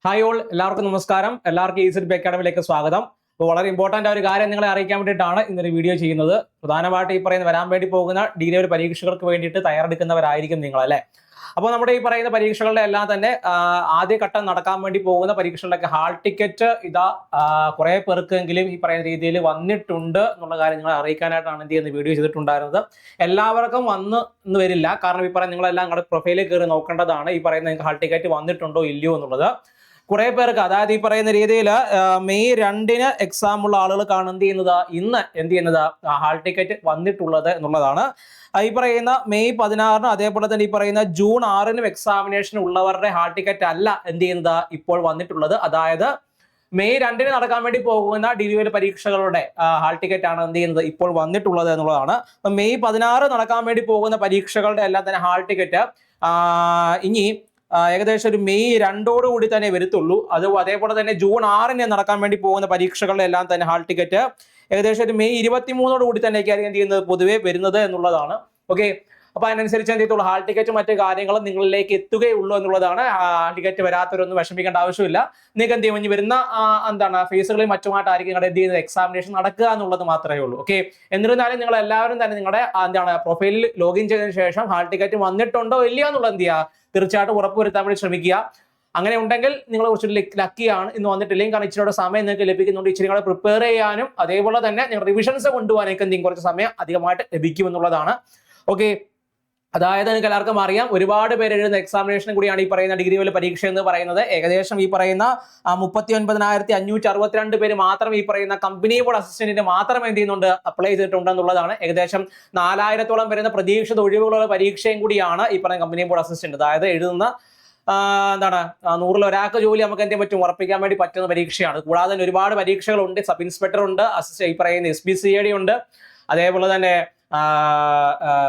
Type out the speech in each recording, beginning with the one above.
Hi all, എല്ലാവർക്കും നമസ്കാരം. എല്ലാവർക്കും EasyTip അക്കാഡമിയിലേക്ക് സ്വാഗതം. അപ്പോൾ വളരെ ഇമ്പോർട്ടൻ്റ് ഒരു കാര്യം നിങ്ങളെ അറിയിക്കാൻ വേണ്ടിയിട്ടാണ് ഇന്നൊരു വീഡിയോ ചെയ്യുന്നത്. പ്രധാനമായിട്ട് ഈ പറയുന്ന വരാൻ വേണ്ടി പോകുന്ന ഡിഗ്രി ലെവൽ പരീക്ഷകൾക്ക് വേണ്ടിയിട്ട് തയ്യാറെടുക്കുന്നവരായിരിക്കും നിങ്ങളല്ലേ. അപ്പോൾ നമ്മുടെ ഈ പറയുന്ന പരീക്ഷകളുടെ എല്ലാം തന്നെ ആദ്യഘട്ടം നടക്കാൻ വേണ്ടി പോകുന്ന പരീക്ഷകളുടെ ഹാൾ ടിക്കറ്റ് ഇതാ കുറേ പേർക്കെങ്കിലും ഈ പറയുന്ന രീതിയിൽ വന്നിട്ടുണ്ട് എന്നുള്ള കാര്യം നിങ്ങളെ അറിയിക്കാനായിട്ടാണ് എന്ത് ചെയ്യുന്നത് വീഡിയോ ചെയ്തിട്ടുണ്ടായിരുന്നത്. എല്ലാവർക്കും വന്ന് വരില്ല, കാരണം ഈ പറയുന്ന നിങ്ങളെല്ലാം നിങ്ങളുടെ പ്രൊഫൈലിൽ കയറി നോക്കേണ്ടതാണ് ഈ പറയുന്ന നിങ്ങൾക്ക് ഹാൾ ടിക്കറ്റ് വന്നിട്ടുണ്ടോ ഇല്ലയോ എന്നുള്ളത്. കുറെ പേർക്ക്, അതായത് ഈ പറയുന്ന രീതിയിൽ മെയ് 2-ന് എക്സാം ഉള്ള ആളുകൾക്കാണ് എന്ത് ചെയ്യുന്നത് ഹാൾ ടിക്കറ്റ് വന്നിട്ടുള്ളത് എന്നുള്ളതാണ്. ഈ പറയുന്ന മെയ് 16-നും അതേപോലെ തന്നെ ഈ പറയുന്ന ജൂൺ 6-നും എക്സാമിനേഷൻ ഉള്ളവരുടെ ഹാൾ ടിക്കറ്റ് അല്ല എന്ത് ചെയ്യുന്നത് ഇപ്പോൾ വന്നിട്ടുള്ളത്. അതായത് മെയ് 2-ന് നടക്കാൻ വേണ്ടി പോകുന്ന ഡിഗ്രി ലെവൽ പരീക്ഷകളുടെ ഹാൾ ടിക്കറ്റ് ആണ് എന്ത് ചെയ്യുന്നത് ഇപ്പോൾ വന്നിട്ടുള്ളത് എന്നുള്ളതാണ്. അപ്പൊ മെയ് 16 നടക്കാൻ വേണ്ടി പോകുന്ന പരീക്ഷകളുടെ എല്ലാം തന്നെ ഹാൾ ടിക്കറ്റ് ഇനി ഏകദേശം ഒരു മെയ് 2-ഓടുകൂടി തന്നെ വരത്തുള്ളൂ. അതേപോലെ തന്നെ ജൂൺ 6-ന് നടക്കാൻ വേണ്ടി പോകുന്ന പരീക്ഷകളുടെ എല്ലാം തന്നെ ഹാൾ ടിക്കറ്റ് ഏകദേശം ഒരു മെയ് 23-ഓടുകൂടി തന്നെയൊക്കെയായിരിക്കും എന്ത് ചെയ്യുന്നത് പൊതുവെ വരുന്നത് എന്നുള്ളതാണ്. ഓക്കെ, അപ്പൊ അതിനനുസരിച്ച് എന്ത് ചെയ്തോളൂ, ഹാൾ ടിക്കറ്റ് മറ്റു കാര്യങ്ങളും നിങ്ങളിലേക്ക് എത്തുകയുള്ളൂ എന്നുള്ളതാണ്. ഹാൾ ടിക്കറ്റ് വരാത്തവരൊന്നും വിഷമിക്കേണ്ട ആവശ്യമില്ല. നിങ്ങൾക്ക് എന്ത് ചെയ്യും, ഇനി വരുന്ന ഫേസുകളിൽ മറ്റുമായിട്ടായിരിക്കും നിങ്ങളുടെ എന്ത് ചെയ്യുന്നത് എക്സാമിനേഷൻ നടക്കുക എന്നുള്ളത് മാത്രമേ ഉള്ളൂ. ഓക്കെ, എന്നിരുന്നാലും നിങ്ങൾ എല്ലാവരും തന്നെ നിങ്ങളുടെ പ്രൊഫൈലിൽ ലോഗിൻ ചെയ്തതിനു ശേഷം ഹാൾ ടിക്കറ്റ് വന്നിട്ടുണ്ടോ ഇല്ലയോ എന്നുള്ളത് എന്ത് ചെയ്യുക, തീർച്ചയായിട്ടും ഉറപ്പുവരുത്താൻ വേണ്ടി ശ്രമിക്കുക. അങ്ങനെ ഉണ്ടെങ്കിൽ നിങ്ങൾ കുറച്ചൊരു ലക്കിയാണ്. ഇന്ന് വന്നിട്ടില്ലെങ്കിൽ കാരണം ഇച്ചിരിയുടെ സമയം നിങ്ങൾക്ക് ലഭിക്കുന്നുണ്ട്. ഇച്ചിരി നിങ്ങളെ പ്രിപ്പയർ ചെയ്യാനും അതേപോലെ തന്നെ നിങ്ങൾ റിവിഷൻസ് കൊണ്ടുപോകാനൊക്കെ എന്തെങ്കിലും കുറച്ച് സമയം അധികമായിട്ട് ലഭിക്കുമെന്നുള്ളതാണ്. ഓക്കെ, അതായത് നിങ്ങൾക്ക് എല്ലാവർക്കും അറിയാം, ഒരുപാട് പേര് എഴുതുന്ന എക്സാമിനേഷൻ കൂടിയാണ് ഈ പറയുന്ന ഡിഗ്രി ലെവൽ പരീക്ഷ എന്ന് പറയുന്നത്. ഏകദേശം ഈ പറയുന്ന 39,562 പേര് മാത്രം ഈ പറയുന്ന കമ്പനി ബോർഡ് അസിസ്റ്റന്റിന് മാത്രം എന്ത് ചെയ്യുന്നുണ്ട്, അപ്ലൈ ചെയ്തിട്ടുണ്ടെന്നുള്ളതാണ്. ഏകദേശം 4000-ഓളം വരുന്ന പ്രതീക്ഷിത ഒഴിവുകളുള്ള പരീക്ഷയും കൂടിയാണ് ഈ പറയുന്ന കമ്പനി ബോർഡ് അസിസ്റ്റന്റ്. അതായത് എഴുതുന്ന 100-ൽ ഒരാൾക്ക് ജോലി നമുക്ക് എന്തെങ്കിലും പറ്റും ഉറപ്പിക്കാൻ വേണ്ടി പറ്റുന്ന പരീക്ഷയാണ്. കൂടാതെ തന്നെ ഒരുപാട് പരീക്ഷകളുണ്ട്. സബ് ഇൻസ്പെക്ടർ ഉണ്ട്, ഈ പറയുന്ന SPCID ഉണ്ട്, അതേപോലെ തന്നെ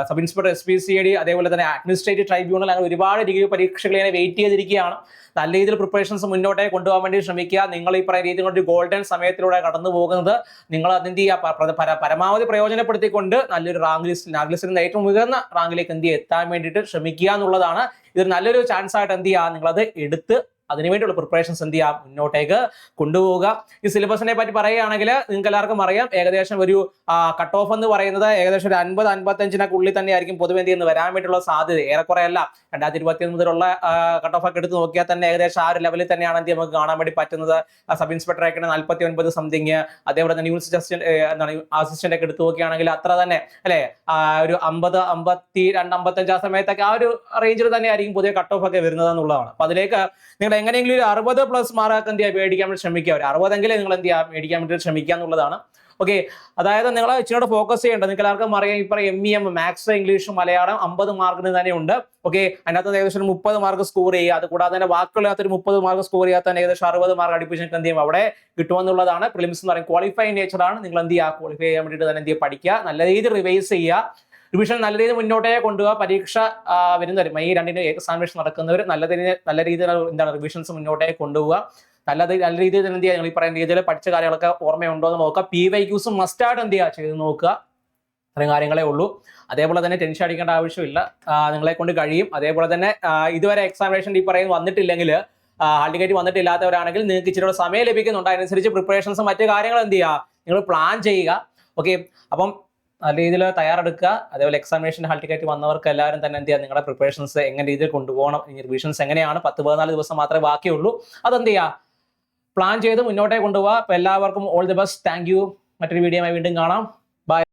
സബ് ഇൻസ്പെക്ടർ SPCID, അതേപോലെ തന്നെ അഡ്മിനിസ്ട്രേറ്റീവ് ട്രൈബ്യൂണൽ, അങ്ങനെ ഒരുപാട് ഡിഗ്രി പരീക്ഷകൾ ഇങ്ങനെ വെയിറ്റ് ചെയ്തിരിക്കുകയാണ്. നല്ല രീതിയിൽ പ്രിപ്പറേഷൻസ് മുന്നോട്ടേ കൊണ്ടുപോകാൻ വേണ്ടി ശ്രമിക്കുക. നിങ്ങൾ ഈ പറയുന്ന രീതിയിൽ ഒരു ഗോൾഡൻ സമയത്തിലൂടെ കടന്നു പോകുന്നത് നിങ്ങൾ അതിന്റെ പരമാവധി പ്രയോജനപ്പെടുത്തിക്കൊണ്ട് നല്ലൊരു റാങ്ക് ലിസ്റ്റിൽ നിന്ന് ഏറ്റവും ഉയർന്ന റാങ്കിലേക്ക് എത്താൻ വേണ്ടിയിട്ട് ശ്രമിക്കുക എന്നുള്ളതാണ്. ഇതൊരു നല്ലൊരു ചാൻസ് ആയിട്ട് എന്ത് ചെയ്യുക, നിങ്ങളത് എടുത്ത് അതിനുവേണ്ടിയുള്ള പ്രിപ്പറേഷൻസ് എന്ത് ചെയ്യാം, മുന്നോട്ടേക്ക് കൊണ്ടുപോവുക. ഈ സിലബസിനെ പറ്റി പറയുകയാണെങ്കിൽ നിങ്ങൾക്ക് എല്ലാവർക്കും അറിയാം, ഏകദേശം ഒരു കട്ട് ഓഫ് എന്ന് പറയുന്നത് ഏകദേശം ഒരു 50-55-നുള്ളിൽ തന്നെ ആയിരിക്കും പൊതുവെ എന്ത് ചെയ്യുന്നത് വരാൻ വേണ്ടിയുള്ള സാധ്യത. ഏറെക്കുറെ അല്ല, 2021 മുതലുള്ള കട്ട് ഓഫ് ഒക്കെ എടുത്ത് നോക്കിയാൽ തന്നെ ഏകദേശം ആ ഒരു ലെവലിൽ തന്നെയാണ് എന്ത് നമുക്ക് കാണാൻ വേണ്ടി പറ്റുന്നത്. സബ് ഇൻസ്പെക്ടർ ആയിട്ട് 49 സംതിങ്, അതേപോലെ തന്നെ ന്യൂസ് അസിസ്റ്റന്റ് ഒക്കെ എടുത്ത് നോക്കുകയാണെങ്കിൽ അത്ര തന്നെ അല്ലെ, ഒരു 50, 52, 55 ആ സമയത്തൊക്കെ ആ ഒരു റേഞ്ചിൽ തന്നെ ആയിരിക്കും പുതിയ കട്ട് ഓഫ് ഒക്കെ വരുന്നത് എന്നുള്ളതാണ്. അപ്പൊ അതിലേക്ക് നിങ്ങൾ എങ്ങനെയെങ്കിലും ഒരു 60+ മാർക്ക് എന്ത് ചെയ്യുക, മേടിക്കാൻ വേണ്ടി ശ്രമിക്കുക. ഒരു 60 നിങ്ങൾ എന്ത് ചെയ്യുക, മേടിക്കാൻ വേണ്ടി ശ്രമിക്കുക എന്നുള്ളതാണ്. ഓക്കെ, അതായത് നിങ്ങൾ ഇച്ചിരി ഫോക്കസ് ചെയ്യേണ്ടത്, നിങ്ങൾക്ക് എല്ലാവർക്കും അറിയാം, ഈ പറയും MEM മാത്സ്, ഇംഗ്ലീഷ്, മലയാളം 50 മാർക്കിന് തന്നെ ഉണ്ട്. ഓക്കെ, അതിനകത്ത് ഏകദേശം 30 മാർക്ക് സ്കോർ ചെയ്യുക. അത് കൂടാതെ തന്നെ വാക്കുകളിനകത്തൊരു 30 മാർക്ക് സ്കോർ ചെയ്യാത്ത തന്നെ ഏകദേശം 60 മാർക്ക് അടുപ്പിച്ച് എന്ത് ചെയ്യും അവിടെ കിട്ടുമെന്നുള്ളതാണ്. പ്രിലിംസ് എന്ന് പറയും ക്വാളിഫൈ നേച്ചറാണ്. നിങ്ങൾ എന്ത് ചെയ്യുക, ക്വാളിഫൈ ചെയ്യാൻ വേണ്ടിയിട്ട് തന്നെ എന്ത് ചെയ്യുക, പഠിക്കുക, നല്ല രീതിയിൽ റിവൈസ് ചെയ്യുക, റിവിഷൻ നല്ല രീതിയിൽ മുന്നോട്ടേ കൊണ്ടുപോകുക. പരീക്ഷ വരുന്നവർ മെയ് 2-ന് എക്സാമിനേഷൻ നടക്കുന്നവർ നല്ല രീതിയിൽ റിവിഷൻസ് മുന്നോട്ടേ കൊണ്ടുപോവുക. നല്ല രീതിയിൽ എന്ത് ചെയ്യുക, നിങ്ങൾ ഈ പറയുന്ന രീതിയിൽ പഠിച്ച കാര്യങ്ങളൊക്കെ ഓർമ്മയുണ്ടോ എന്ന് നോക്കുക. PYQs മസ്റ്റായിട്ട് എന്ത് ചെയ്യുക, ചെയ്ത് നോക്കുക. അത്രയും കാര്യങ്ങളേ ഉള്ളൂ. അതേപോലെ തന്നെ ടെൻഷൻ അടിക്കേണ്ട ആവശ്യമില്ല, നിങ്ങളെ കൊണ്ട് കഴിയും. അതേപോലെ തന്നെ ഇതുവരെ എക്സാമിനേഷൻ ഈ പറയുന്നത് വന്നിട്ടില്ലെങ്കിൽ, ഹാൾ ടിക്കറ്റ് വന്നിട്ടില്ലാത്തവരാണെങ്കിൽ നിങ്ങൾക്ക് ഇച്ചിരി സമയം ലഭിക്കുന്നുണ്ട്. അതിനനുസരിച്ച് പ്രിപ്പറേഷൻസ് മറ്റു കാര്യങ്ങൾ എന്ത് ചെയ്യുക, നിങ്ങൾ പ്ലാൻ ചെയ്യുക. ഓക്കെ, അപ്പം നല്ല രീതിയിൽ തയ്യാറെടുക്കുക. അതേപോലെ എക്സാമിനേഷൻ ഹാൾ ടിക്കറ്റ് വന്നവർക്ക് എല്ലാവരും തന്നെ എന്ത് ചെയ്യുക, നിങ്ങളുടെ പ്രിപ്പറേഷൻസ് എങ്ങനെ രീതിയിൽ കൊണ്ടുപോകണം, ഇനി റിവിഷൻസ് എങ്ങനെയാണ്, 10-14 ദിവസം മാത്രമേ ബാക്കിയുള്ളൂ, അതെന്ത് ചെയ്യുക, പ്ലാൻ ചെയ്ത് മുന്നോട്ടേ കൊണ്ടുപോകുക. അപ്പോൾ എല്ലാവർക്കും all the best. Thank you. മറ്റൊരു വീഡിയോയുമായി വീണ്ടും കാണാം.